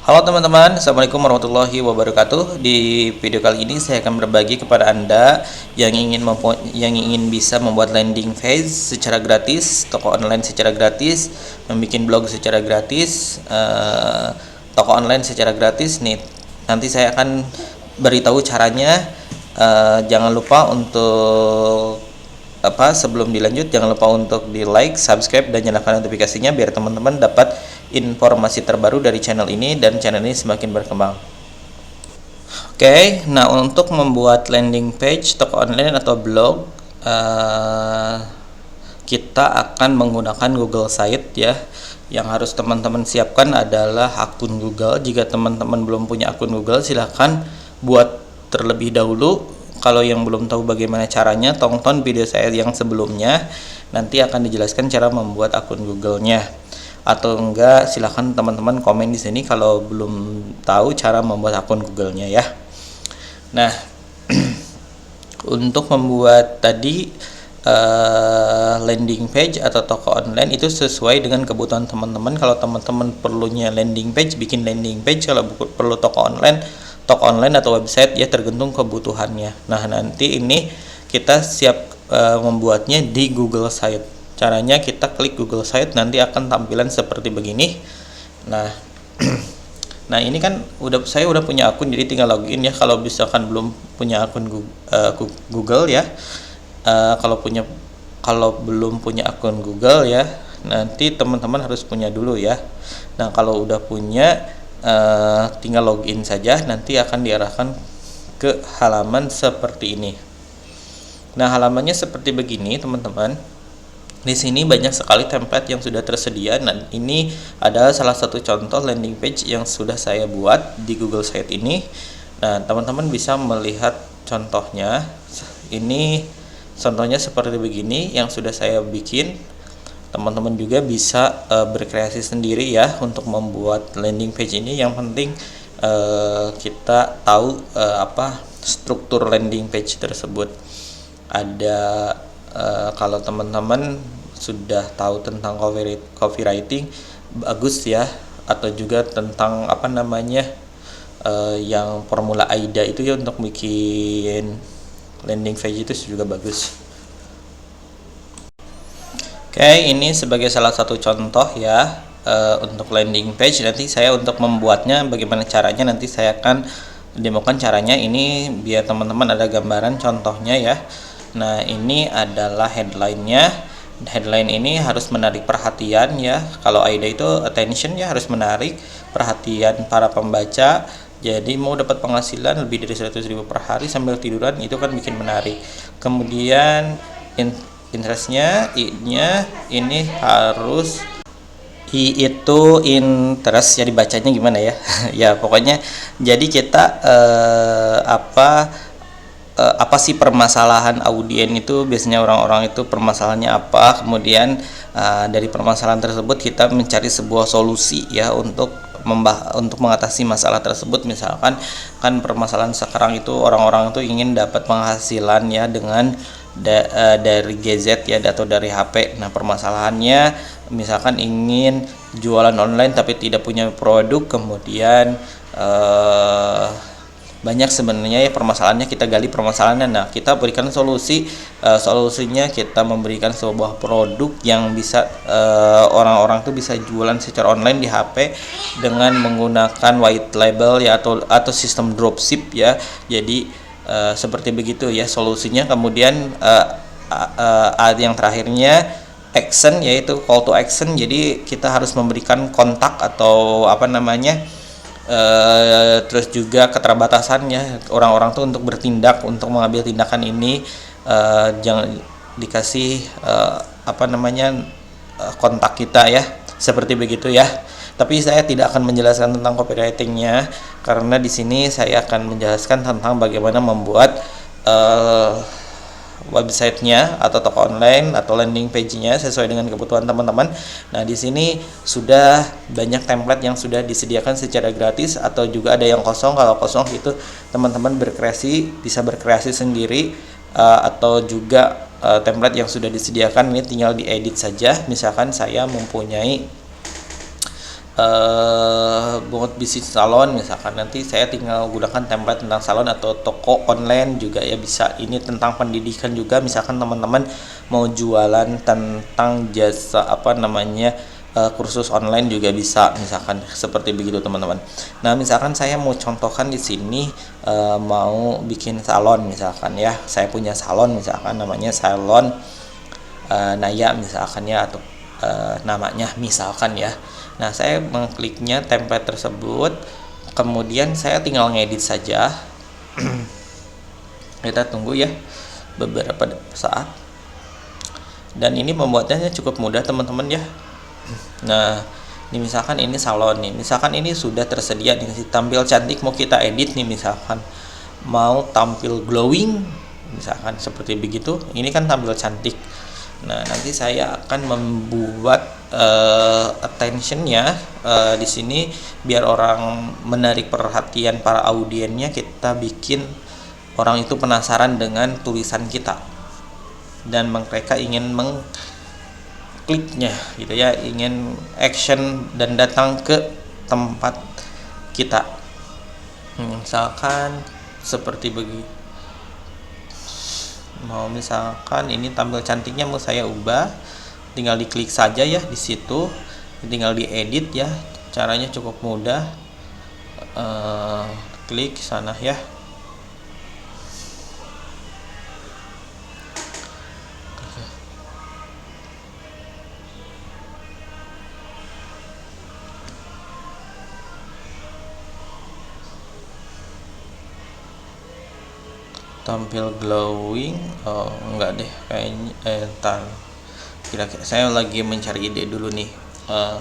Halo teman-teman, Assalamualaikum warahmatullahi wabarakatuh. Di video kali ini saya akan berbagi kepada Anda yang ingin bisa membuat landing page secara gratis, toko online secara gratis, membuat blog secara gratis, toko online secara gratis. Nih, nanti saya akan beritahu caranya. Jangan lupa untuk sebelum dilanjut, jangan lupa untuk di like, subscribe, dan nyalakan notifikasinya biar teman-teman dapat informasi terbaru dari channel ini dan channel ini semakin berkembang. Oke, nah untuk membuat landing page toko online atau blog, kita akan menggunakan Google Site ya. Yang harus teman-teman siapkan adalah akun Google. Jika teman-teman belum punya akun Google, silahkan buat terlebih dahulu. Kalau yang belum tahu bagaimana caranya, tonton video saya yang sebelumnya. Nanti akan dijelaskan cara membuat akun Google-nya. Atau enggak, silahkan teman-teman komen di sini kalau belum tahu cara membuat akun Google-nya ya. Nah, untuk membuat tadi landing page atau toko online itu sesuai dengan kebutuhan teman-teman. Kalau teman-teman perlunya landing page, bikin landing page. Kalau perlu toko online atau website ya, tergantung kebutuhannya. Nah, nanti ini kita siap membuatnya di Google Site. Caranya kita klik Google Site, nanti akan tampilan seperti begini. Nah, nah ini kan saya udah punya akun, jadi tinggal login ya. Kalau misalkan belum punya akun Google ya, kalau belum punya akun Google ya, nanti teman-teman harus punya dulu ya. Nah, kalau udah punya, tinggal login saja, nanti akan diarahkan ke halaman seperti ini. Nah, halamannya seperti begini teman-teman. Di sini banyak sekali template yang sudah tersedia. Nah, ini adalah salah satu contoh landing page yang sudah saya buat di Google Site ini. Nah, teman-teman bisa melihat contohnya. Ini contohnya seperti begini yang sudah saya bikin. Teman-teman juga bisa berkreasi sendiri ya untuk membuat landing page ini. Yang penting kita tahu struktur landing page tersebut. Ada kalau teman-teman sudah tahu tentang copywriting, bagus ya. Atau juga tentang yang formula AIDA itu ya, untuk bikin landing page itu juga bagus. Oke, ini sebagai salah satu contoh ya untuk landing page. Nanti saya untuk membuatnya bagaimana caranya, nanti saya akan demokan caranya. Ini biar teman-teman ada gambaran contohnya ya. Nah, ini adalah headline-nya. Headline ini harus menarik perhatian ya. Kalau AIDA itu attention ya, harus menarik perhatian para pembaca. Jadi mau dapat penghasilan lebih dari 100.000 per hari sambil tiduran, itu kan bikin menarik. Kemudian interestnya, I-nya ini harus itu interest ya, dibacanya gimana ya. Ya pokoknya jadi kita apa sih permasalahan audien itu, biasanya orang-orang itu permasalahannya apa. Kemudian dari permasalahan tersebut kita mencari sebuah solusi ya untuk mengatasi masalah tersebut. Misalkan kan permasalahan sekarang itu orang-orang itu ingin dapat penghasilan ya dengan dari gadget ya, atau dari HP. Nah, permasalahannya misalkan ingin jualan online tapi tidak punya produk. Kemudian banyak sebenarnya ya permasalahannya, kita gali permasalahannya. Nah, kita berikan solusinya kita memberikan sebuah produk yang bisa orang-orang tuh bisa jualan secara online di HP dengan menggunakan white label ya, atau sistem dropship ya. Jadi seperti begitu ya solusinya. Kemudian ada yang terakhirnya action, yaitu call to action. Jadi kita harus memberikan kontak atau terus juga keterbatasannya orang-orang tuh untuk bertindak, untuk mengambil tindakan ini. Jangan dikasih kontak kita ya, seperti begitu ya. Tapi saya tidak akan menjelaskan tentang copywritingnya, karena di sini saya akan menjelaskan tentang bagaimana membuat websitenya atau toko online atau landing page-nya sesuai dengan kebutuhan teman-teman. Nah, di sini sudah banyak template yang sudah disediakan secara gratis, atau juga ada yang kosong. Kalau kosong itu teman-teman bisa berkreasi sendiri, atau juga template yang sudah disediakan ini tinggal diedit saja. Misalkan saya mempunyai buat bisnis salon misalkan, nanti saya tinggal gunakan template tentang salon, atau toko online juga ya bisa. Ini tentang pendidikan juga, misalkan teman-teman mau jualan tentang jasa kursus online juga bisa, misalkan seperti begitu teman-teman. Nah misalkan saya mau contohkan di sini, mau bikin salon misalkan ya, saya punya salon misalkan namanya salon Naya misalkan ya, atau namanya misalkan ya. Nah saya mengkliknya template tersebut, kemudian saya tinggal ngedit saja. Kita tunggu ya beberapa saat, dan ini pembuatannya cukup mudah teman-teman ya. Nah ini misalkan ini salon nih, misalkan ini sudah tersedia nih, tampil cantik, mau kita edit nih, misalkan mau tampil glowing misalkan seperti begitu, ini kan tampil cantik. Nah nanti saya akan membuat attentionnya di sini biar orang menarik perhatian para audiennya. Kita bikin orang itu penasaran dengan tulisan kita dan mereka ingin mengkliknya gitu ya, ingin action dan datang ke tempat kita. Misalkan seperti begitu. Mau misalkan ini tampil cantiknya mau saya ubah, tinggal diklik saja ya di situ, tinggal diedit ya, caranya cukup mudah. Klik sana ya. Tampil glowing, oh enggak deh kayaknya, kira-kira saya lagi mencari ide dulu nih,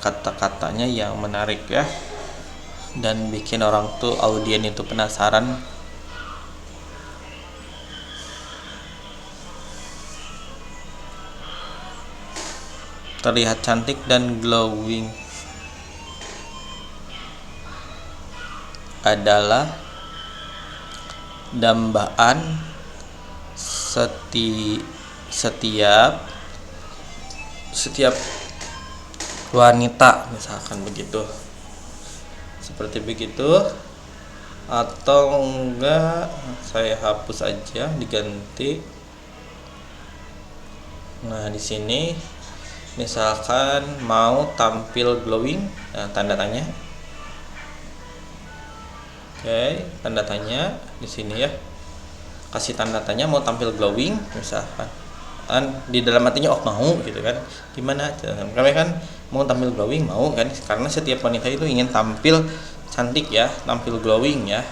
kata-katanya yang menarik ya, dan bikin orang tuh audien itu penasaran. Terlihat cantik dan glowing adalah dambaan setiap wanita misalkan begitu, seperti begitu. Atau enggak saya hapus aja, diganti. Nah di sini misalkan mau tampil glowing, nah, tanda tanya. Oke, tanda tanya di sini ya. Kasih tanda tanya mau tampil glowing misalkan. Di dalam hatinya oh mau gitu kan. Gimana? Kami kan mau tampil glowing, mau kan, karena setiap wanita itu ingin tampil cantik ya, tampil glowing ya.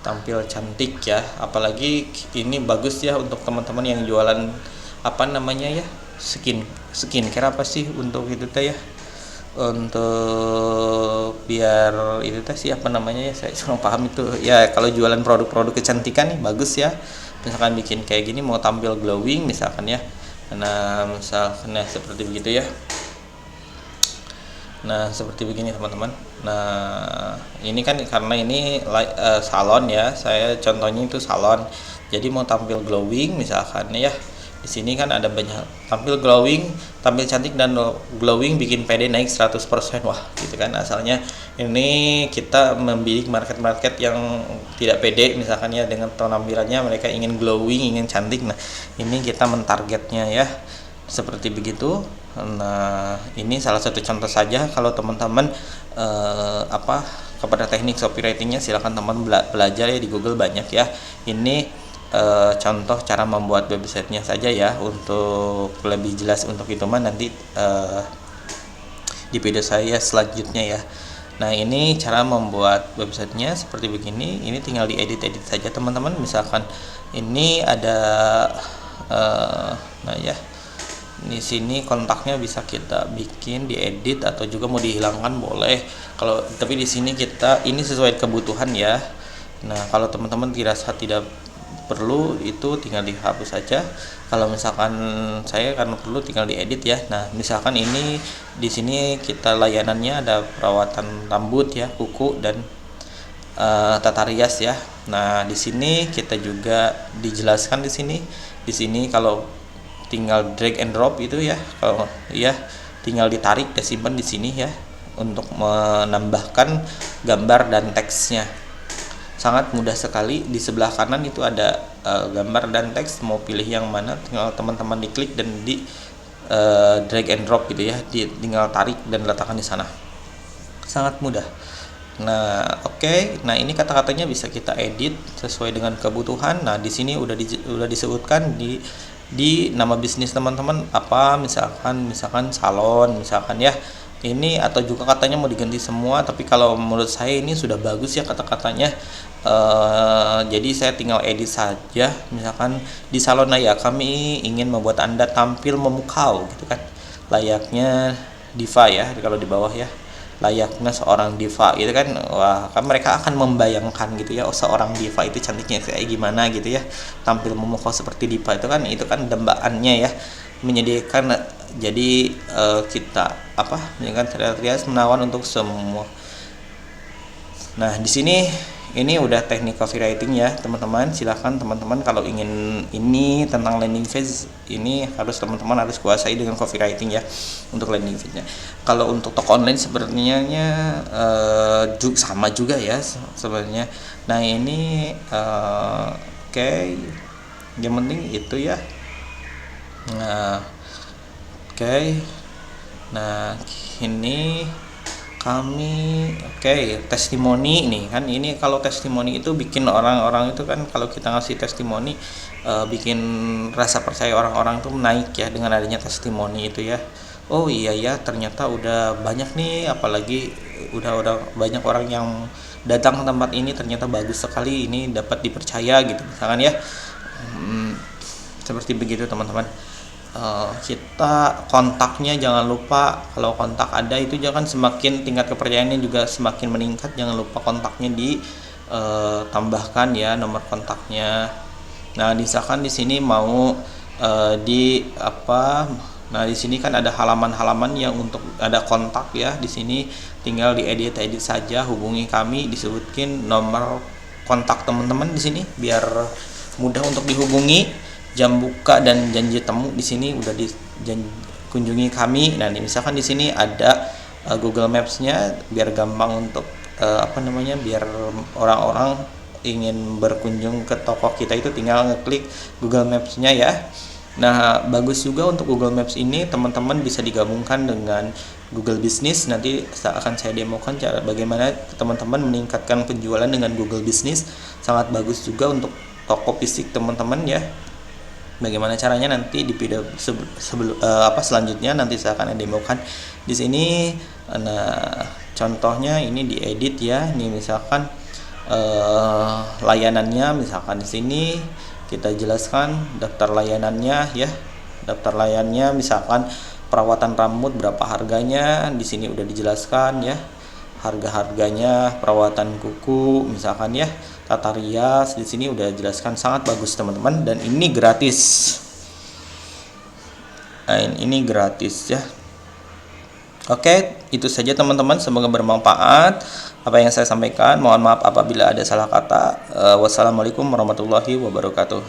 Tampil cantik ya, apalagi ini bagus ya untuk teman-teman yang jualan skincare apa sih untuk itu teh ya, untuk biar itu teh siapa namanya ya, saya kurang paham itu ya. Kalau jualan produk-produk kecantikan nih bagus ya, misalkan bikin kayak gini mau tampil glowing misalkan ya. Nah misalkan seperti begitu ya. Nah seperti begini teman-teman. Nah ini kan karena ini salon ya, saya contohnya itu salon, jadi mau tampil glowing misalkan ya. Di sini kan ada banyak tampil glowing, tampil cantik dan glowing bikin PD naik 100%. Wah gitu kan, asalnya ini kita membidik market yang tidak pede misalkan ya dengan penampilannya, mereka ingin glowing, ingin cantik. Nah ini kita mentargetnya ya, seperti begitu. Nah ini salah satu contoh saja. Kalau teman-teman kepada teknik copywritingnya silahkan teman belajar ya, di Google banyak ya. Ini contoh cara membuat websitenya saja ya. Untuk lebih jelas untuk itu mah nanti di video saya selanjutnya ya. Nah ini cara membuat websitenya seperti begini. Ini tinggal diedit-edit saja teman-teman. Misalkan ini ada nah ya, di sini kontaknya bisa kita bikin diedit atau juga mau dihilangkan boleh. Tapi di sini ini sesuai kebutuhan ya. Nah kalau teman-teman dirasa tidak perlu, itu tinggal dihapus saja. Kalau misalkan saya karena perlu tinggal diedit ya. Nah misalkan ini di sini kita layanannya ada perawatan rambut ya, kuku dan tata rias ya. Nah di sini kita juga dijelaskan di sini kalau tinggal drag and drop itu ya, kalau ya tinggal ditarik dan simpan di sini ya untuk menambahkan gambar dan teksnya. Sangat mudah sekali. Di sebelah kanan itu ada gambar dan teks, mau pilih yang mana tinggal teman-teman diklik dan di drag and drop gitu ya, tinggal tarik dan letakkan di sana. Sangat mudah. Nah, oke. Nah, ini kata-katanya bisa kita edit sesuai dengan kebutuhan. Nah, di sini udah disebutkan di nama bisnis teman-teman apa, misalkan salon misalkan ya. Ini atau juga katanya mau diganti semua, tapi kalau menurut saya ini sudah bagus ya kata-katanya. Jadi saya tinggal edit saja, misalkan di salon ya kami ingin membuat Anda tampil memukau gitu kan, layaknya diva ya kalau di bawah ya, layaknya seorang diva gitu kan. Wah, kan mereka akan membayangkan gitu ya, oh seorang diva itu cantiknya kayak gimana gitu ya, tampil memukau seperti diva itu kan dambaannya ya, menyediakan. Jadi kita menyediakan rias menawan untuk semua. Nah, di sini ini udah teknik copywriting ya teman-teman. Silahkan teman-teman kalau ingin ini tentang landing page ini teman-teman harus kuasai dengan copywriting ya untuk landing page-nya. Kalau untuk toko online sebenarnya sama juga ya sebenarnya. Nah, ini oke. Yang penting itu ya. Nah, oke. Nah, ini kami testimoni nih kan. Ini kalau testimoni itu bikin orang-orang itu kan, kalau kita ngasih testimoni bikin rasa percaya orang-orang tuh naik ya dengan adanya testimoni itu ya. Oh iya ya, ternyata udah banyak nih, apalagi udah banyak orang yang datang ke tempat ini, ternyata bagus sekali, ini dapat dipercaya gitu misalkan ya. Seperti begitu teman-teman. Kita kontaknya jangan lupa, kalau kontak ada itu jangan, semakin tingkat kepercayaannya juga semakin meningkat. Jangan lupa kontaknya ditambahkan ya, nomor kontaknya. Nah, misalkan di sini mau nah di sini kan ada halaman-halaman yang untuk ada kontak ya. Di sini tinggal diedit saja, hubungi kami, disebutkin nomor kontak teman-teman di sini biar mudah untuk dihubungi. Jam buka dan janji temu di sini udah kunjungi kami. Nah, misalkan di sini ada Google Maps-nya biar gampang untuk biar orang-orang ingin berkunjung ke toko kita itu tinggal ngeklik Google Maps-nya ya. Nah, bagus juga untuk Google Maps ini teman-teman bisa digabungkan dengan Google Business. Nanti akan saya demokan cara bagaimana teman-teman meningkatkan penjualan dengan Google Business. Sangat bagus juga untuk toko fisik teman-teman ya. Bagaimana caranya nanti di video selanjutnya nanti saya akan demokan di sini. Nah, contohnya ini diedit ya. Ini misalkan layanannya, misalkan di sini kita jelaskan daftar layanannya ya. Daftar layanannya misalkan perawatan rambut berapa harganya, di sini udah dijelaskan ya. Harga-harganya, perawatan kuku misalkan ya, tata rias di sini udah jelaskan. Sangat bagus teman-teman, dan ini gratis. Nah, ini gratis ya. Oke, itu saja teman-teman, semoga bermanfaat apa yang saya sampaikan. Mohon maaf apabila ada salah kata. Wassalamualaikum warahmatullahi wabarakatuh.